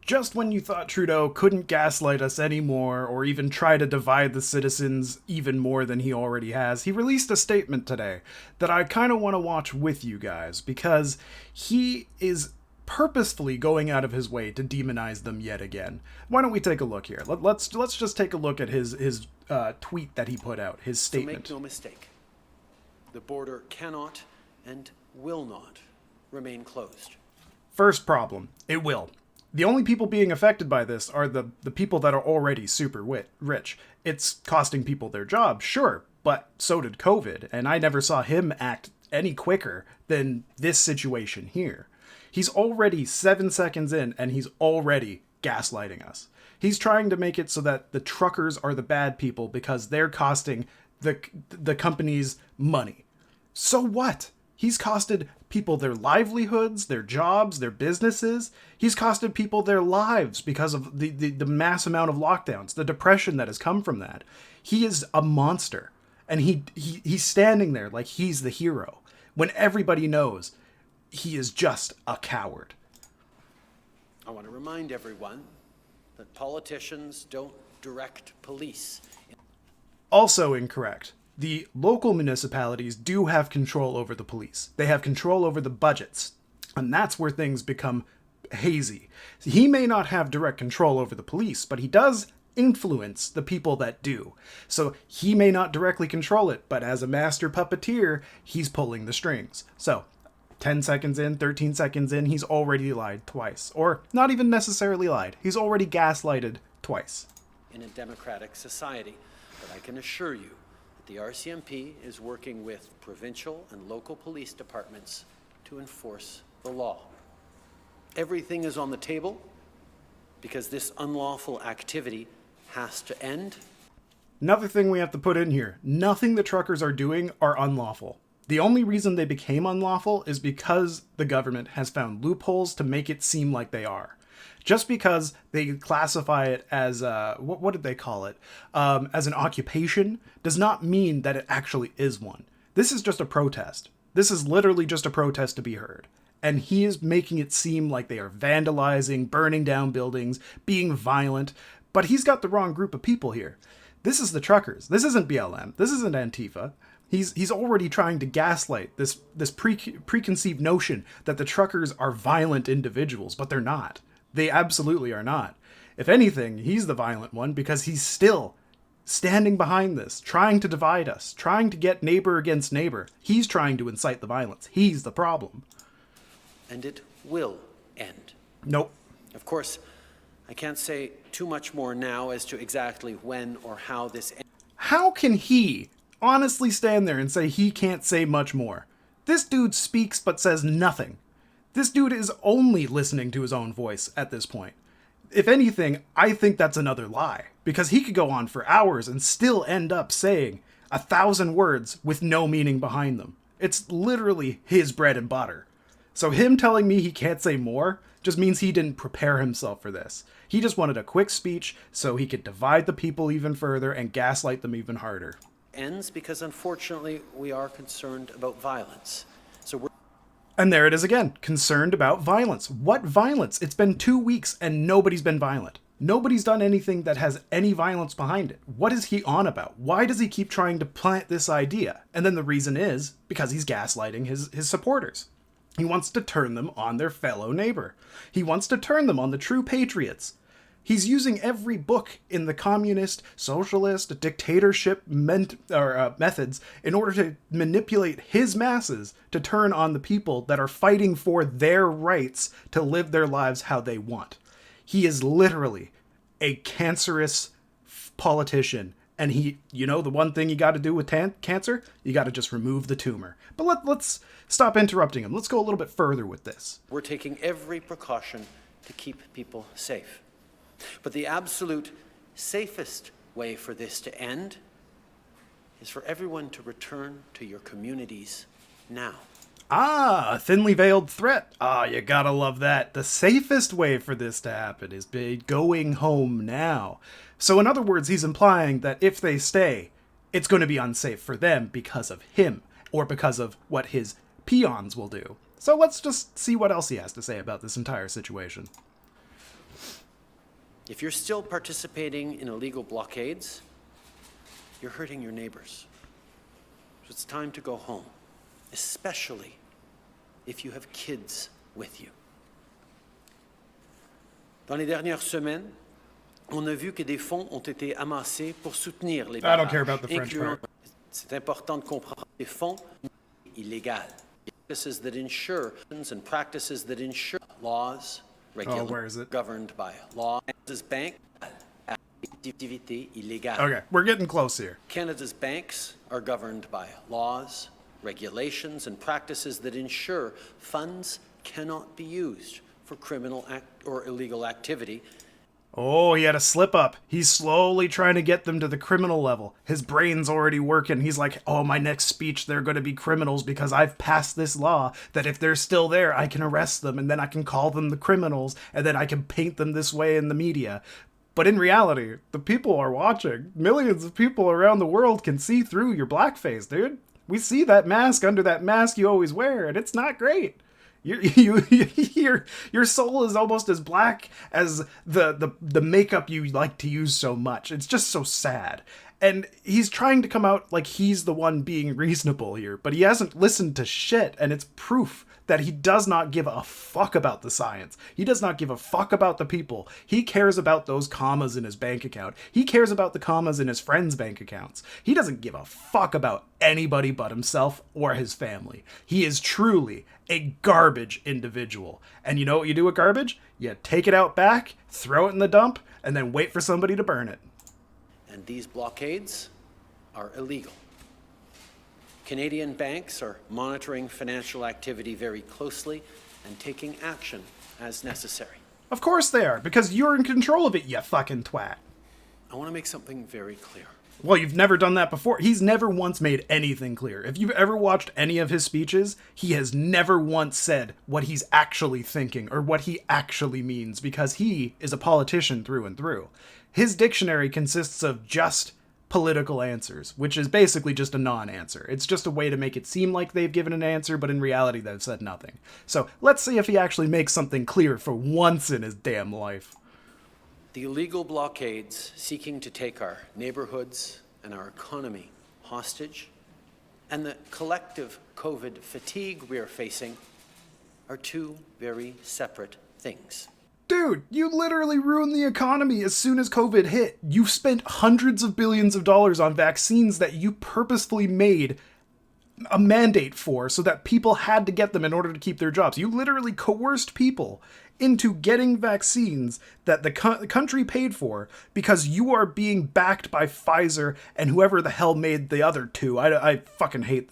just when you thought Trudeau couldn't gaslight us anymore or even try to divide the citizens even more than he already has, he released a statement today that I kind of want to watch with you guys because he is purposefully going out of his way to demonize them yet again. Why don't we take a look here? Let's just take a look at his tweet that he put out, his statement. So make no mistake, the border cannot and will not remain closed. First problem, it will. The only people being affected by this are the people that are already super rich. It's costing people their jobs, sure, but so did COVID, and I never saw him act any quicker than this situation here. He's already 7 seconds in, and he's already gaslighting us. He's trying to make it so that the truckers are the bad people because they're costing the companies money. So what? He's costed people their livelihoods, their jobs, their businesses. He's costed people their lives because of the mass amount of lockdowns, the depression that has come from that. He is a monster. And he's standing there like he's the hero when everybody knows he is just a coward. I want to remind everyone that politicians don't direct police. Also incorrect. The local municipalities do have control over the police. They have control over the budgets. And that's where things become hazy. He may not have direct control over the police, but he does influence the people that do. So he may not directly control it, but as a master puppeteer, he's pulling the strings. So 10 seconds in, 13 seconds in, he's already lied twice. Or not even necessarily lied. He's already gaslighted twice. In a democratic society, but I can assure you that the RCMP is working with provincial and local police departments to enforce the law. Everything is on the table because this unlawful activity has to end. Another thing we have to put in here, nothing the truckers are doing are unlawful. The only reason they became unlawful is because the government has found loopholes to make it seem like they are. Just because they classify it as, what did they call it? As an occupation does not mean that it actually is one. This is just a protest. This is literally just a protest to be heard. And he is making it seem like they are vandalizing, burning down buildings, being violent, but he's got the wrong group of people here. This is the truckers. This isn't BLM. This isn't Antifa. He's already trying to gaslight this preconceived notion that the truckers are violent individuals, but they're not. They absolutely are not. If anything, he's the violent one because he's still standing behind this, trying to divide us, trying to get neighbor against neighbor. He's trying to incite the violence. He's the problem. And it will end. Nope. Of course, I can't say too much more now as to exactly when or how this ends. How can he honestly stand there and say he can't say much more? This dude speaks but says nothing. This dude is only listening to his own voice at this point. If anything, I think that's another lie, because he could go on for hours and still end up saying 1,000 words with no meaning behind them. It's literally his bread and butter. So him telling me he can't say more just means he didn't prepare himself for this. He just wanted a quick speech so he could divide the people even further and gaslight them even harder. Ends because unfortunately we are concerned about violence. And there it is again, concerned about violence. What violence? It's been 2 weeks and nobody's been violent. Nobody's done anything that has any violence behind it. What is he on about? Why does he keep trying to plant this idea? And then the reason is because he's gaslighting his supporters. He wants to turn them on their fellow neighbor. He wants to turn them on the true patriots. He's using every book in the communist, socialist, dictatorship methods in order to manipulate his masses to turn on the people that are fighting for their rights to live their lives how they want. He is literally a cancerous politician. And the one thing you got to do with cancer, you got to just remove the tumor. But let's stop interrupting him. Let's go a little bit further with this. We're taking every precaution to keep people safe. But the absolute safest way for this to end is for everyone to return to your communities now. A thinly veiled threat. You gotta love that. The safest way for this to happen is going home now. So in other words, he's implying that if they stay, it's going to be unsafe for them because of him, or because of what his peons will do. So let's just see what else he has to say about this entire situation. If you're still participating in illegal blockades, you're hurting your neighbors. So it's time to go home, especially if you have kids with you. Dans les dernières semaines, on a vu que des fonds ont été amassés pour soutenir les I don't care barrages, about the French part. C'est important de comprendre des fonds illégaux. Practices that ensure and practices that ensure laws where is it? governed by law. Canada's bank activité illégale. Okay, we're getting close here. Canada's banks are governed by laws, regulations, and practices that ensure funds cannot be used for criminal or illegal activity. Oh, he had a slip up. He's slowly trying to get them to the criminal level. His brain's already working. He's like, oh, my next speech, they're going to be criminals because I've passed this law that if they're still there, I can arrest them and then I can call them the criminals and then I can paint them this way in the media. But in reality, the people are watching. Millions of people around the world can see through your blackface, dude. We see that mask under that mask you always wear, and it's not great. Your soul is almost as black as the makeup you like to use so much. It's just so sad. And he's trying to come out like he's the one being reasonable here, but he hasn't listened to shit, and it's proof that he does not give a fuck about the science. He does not give a fuck about the people. He cares about those commas in his bank account. He cares about the commas in his friends' bank accounts. He doesn't give a fuck about anybody but himself or his family. He is truly a garbage individual. And you know what you do with garbage? You take it out back, throw it in the dump, and then wait for somebody to burn it. And these blockades are illegal. Canadian banks are monitoring financial activity very closely and taking action as necessary. Of course they are, because you're in control of it, you fucking twat. I want to make something very clear. Well, you've never done that before. He's never once made anything clear. If you've ever watched any of his speeches, he has never once said what he's actually thinking or what he actually means, because he is a politician through and through. His dictionary consists of just political answers, which is basically just a non-answer. It's just a way to make it seem like they've given an answer, but in reality they've said nothing. So let's see if he actually makes something clear for once in his damn life. The illegal blockades seeking to take our neighborhoods and our economy hostage, and the collective COVID fatigue we are facing are two very separate things. Dude, you literally ruined the economy as soon as COVID hit. You spent hundreds of billions of dollars on vaccines that you purposefully made a mandate for so that people had to get them in order to keep their jobs. You literally coerced people into getting vaccines that the country paid for because you are being backed by Pfizer and whoever the hell made the other two. I fucking hate...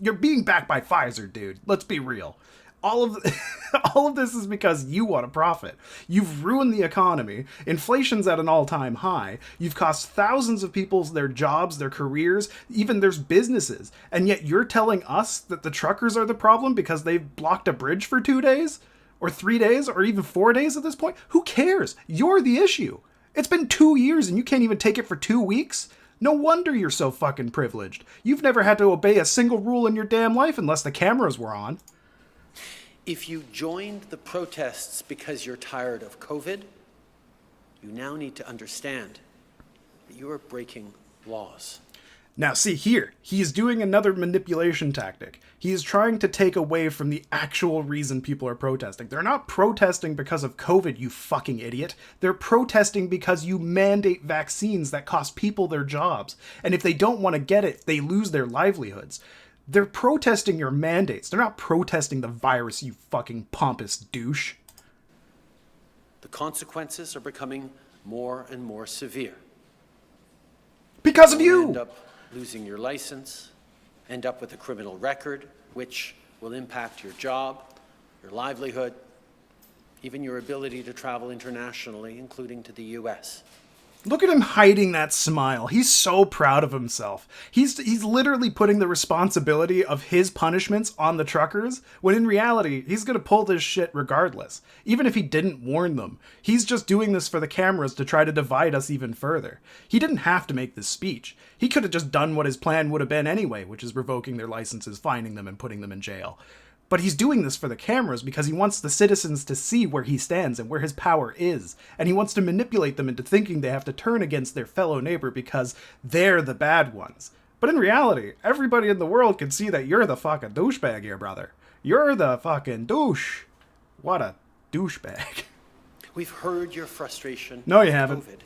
you're being backed by Pfizer, dude. Let's be real. All of this is because you want to profit. You've ruined the economy. Inflation's at an all-time high. You've cost thousands of people their jobs, their careers, even their businesses. And yet you're telling us that the truckers are the problem because they've blocked a bridge for 2 days? Or 3 days? Or even 4 days at this point? Who cares? You're the issue. It's been 2 years and you can't even take it for 2 weeks? No wonder you're so fucking privileged. You've never had to obey a single rule in your damn life unless the cameras were on. If you joined the protests because you're tired of COVID, you now need to understand that you are breaking laws. Now see here, he is doing another manipulation tactic. He is trying to take away from the actual reason people are protesting. They're not protesting because of COVID, you fucking idiot. They're protesting because you mandate vaccines that cost people their jobs. And if they don't want to get it, they lose their livelihoods. They're protesting your mandates. They're not protesting the virus, you fucking pompous douche. The consequences are becoming more and more severe. Because of you! End up losing your license, end up with a criminal record, which will impact your job, your livelihood, even your ability to travel internationally, including to the US. Look at him hiding that smile. He's so proud of himself. He's literally putting the responsibility of his punishments on the truckers, when in reality, he's going to pull this shit regardless. Even if he didn't warn them. He's just doing this for the cameras to try to divide us even further. He didn't have to make this speech. He could have just done what his plan would have been anyway, which is revoking their licenses, fining them, and putting them in jail. But he's doing this for the cameras because he wants the citizens to see where he stands and where his power is. And he wants to manipulate them into thinking they have to turn against their fellow neighbor because they're the bad ones. But in reality, everybody in the world can see that you're the fucking douchebag here, brother. You're the fucking douche. What a douchebag. We've heard your frustration. No, you haven't. COVID,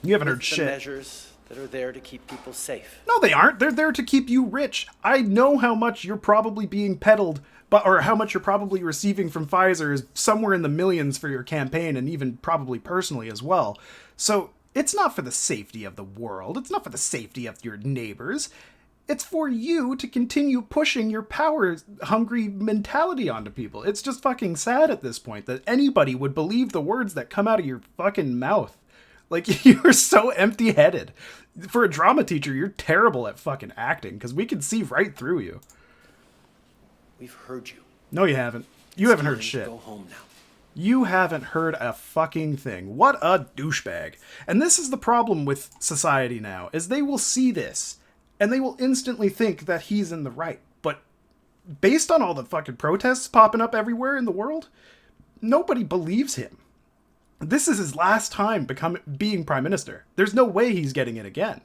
You haven't with heard the shit. measures that are there to keep people safe. No, they aren't. They're there to keep you rich. I know how much you're probably being peddled, or how much you're probably receiving from Pfizer is somewhere in the millions for your campaign, and even probably personally as well. So it's not for the safety of the world. It's not for the safety of your neighbors. It's for you to continue pushing your power-hungry mentality onto people. It's just fucking sad at this point that anybody would believe the words that come out of your fucking mouth. Like, you're so empty-headed. For a drama teacher, you're terrible at fucking acting, because we can see right through you. We've heard you. No, you haven't. You haven't heard Time to shit. Go home now. You haven't heard a fucking thing. What a douchebag. And this is the problem with society now, is they will see this, and they will instantly think that he's in the right. But based on all the fucking protests popping up everywhere in the world, nobody believes him. This is his last time being prime minister. There's no way he's getting it again.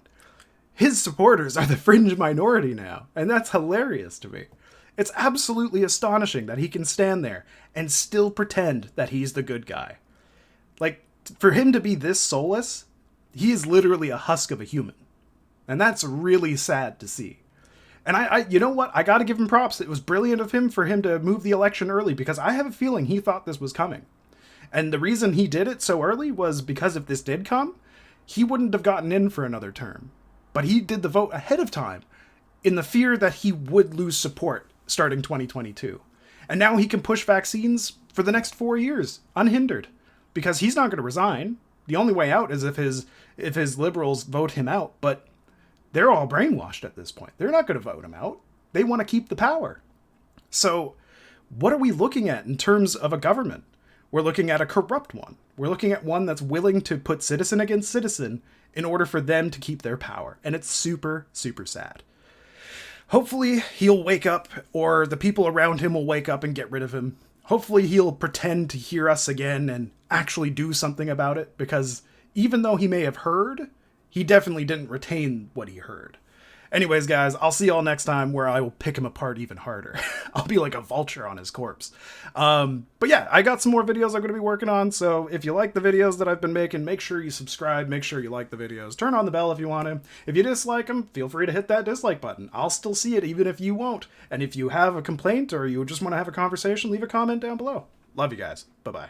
His supporters are the fringe minority now, and that's hilarious to me. It's absolutely astonishing that he can stand there and still pretend that he's the good guy. Like, for him to be this soulless, he is literally a husk of a human. And that's really sad to see. And I you know what? I gotta give him props. It was brilliant of him for him to move the election early, because I have a feeling he thought this was coming. And the reason he did it so early was because if this did come, he wouldn't have gotten in for another term. But he did the vote ahead of time in the fear that he would lose support starting 2022. And now he can push vaccines for the next 4 years, unhindered. Because he's not going to resign. The only way out is if his liberals vote him out. But they're all brainwashed at this point. They're not going to vote him out. They want to keep the power. So what are we looking at in terms of a government? We're looking at a corrupt one. We're looking at one that's willing to put citizen against citizen in order for them to keep their power. And it's super, super sad. Hopefully he'll wake up, or the people around him will wake up and get rid of him. Hopefully he'll pretend to hear us again and actually do something about it, because even though he may have heard, he definitely didn't retain what he heard. Anyways, guys, I'll see y'all next time where I will pick him apart even harder. I'll be like a vulture on his corpse. But yeah, I got some more videos I'm going to be working on, so if you like the videos that I've been making, make sure you subscribe, make sure you like the videos. Turn on the bell if you want to. If you dislike them, feel free to hit that dislike button. I'll still see it even if you won't. And if you have a complaint or you just want to have a conversation, leave a comment down below. Love you guys. Bye-bye.